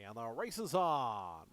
And the race is on.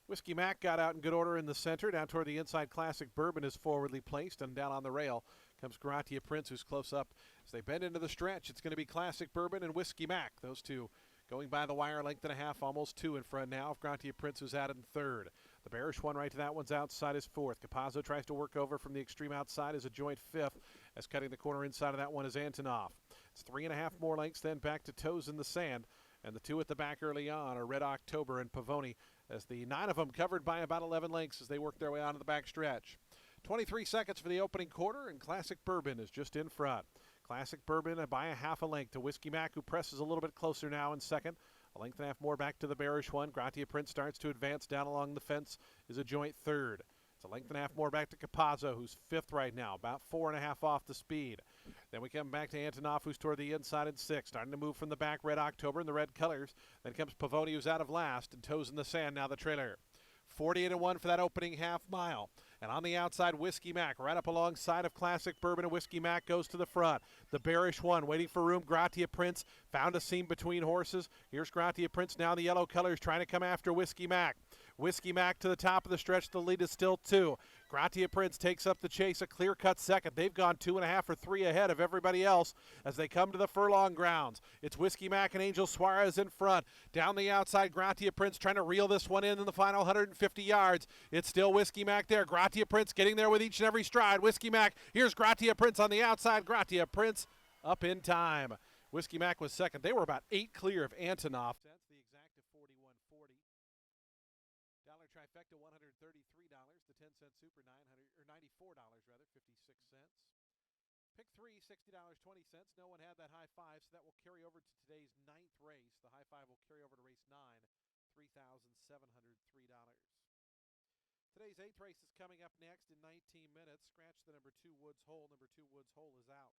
Whiskey Mac got out in good order in the center. Down toward the inside, Classic Bourbon is forwardly placed. And down on the rail comes Gratia Prince, who's close up. As they bend into the stretch, it's going to be Classic Bourbon and Whiskey Mac. Those two going by the wire, length and a half, almost two in front now of Gratia Prince, who's out in third. The bearish one right to that one's outside is fourth. Capazzo tries to work over from the extreme outside as a joint fifth. As cutting the corner inside of that one is Antonov. It's 3.5 more lengths, then back to toes in the sand. And the two at the back early on are Red October and Pavoni, as the 9 of them covered by about 11 lengths as they work their way onto the back stretch. 23 seconds for the opening quarter, and Classic Bourbon is just in front. Classic Bourbon by a half a length to Whiskey Mac, who presses a little bit closer now in second. A length and a half more back to the bearish one. Gratia Prince starts to advance down along the fence, is a joint third. It's a length and a half more back to Capazzo, who's fifth right now, about 4.5 off the speed. Then we come back to Antonov, who's toward the inside in sixth. Starting to move from the back, Red October in the red colors. Then comes Pavoni, who's out of last, and toes in the sand now the trailer. 48-1 for that opening half mile. And on the outside, Whiskey Mac right up alongside of Classic Bourbon, and Whiskey Mac goes to the front. The bearish one waiting for room. Gratia Prince found a seam between horses. Here's Gratia Prince now in the yellow colors trying to come after Whiskey Mac. Whiskey Mac to the top of the stretch. The lead is still 2. Gratia Prince takes up the chase, a clear-cut second. They've gone 2.5 or 3 ahead of everybody else as they come to the furlong grounds. It's Whiskey Mac and Angel Suarez in front. Down the outside, Gratia Prince trying to reel this one in the final 150 yards. It's still Whiskey Mac there. Gratia Prince getting there with each and every stride. Whiskey Mac, here's Gratia Prince on the outside. Gratia Prince up in time. Whiskey Mac was second. They were about 8 clear of Antonov. That's the exact of 41.40. Dollar trifecta $133. The 10-cent super $94 rather, 56 cents. Pick 3 $60.20. No one had that high five, so that will carry over to today's 9th race. The high five will carry over to race 9, $3,703. Today's 8th race is coming up next in 19 minutes. Scratch the number 2 Woods Hole. Number 2 Woods Hole is out.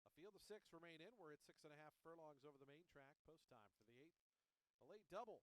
A field of 6 remain in. We're at 6.5 furlongs over the main track. Post time for the 8th. A late double.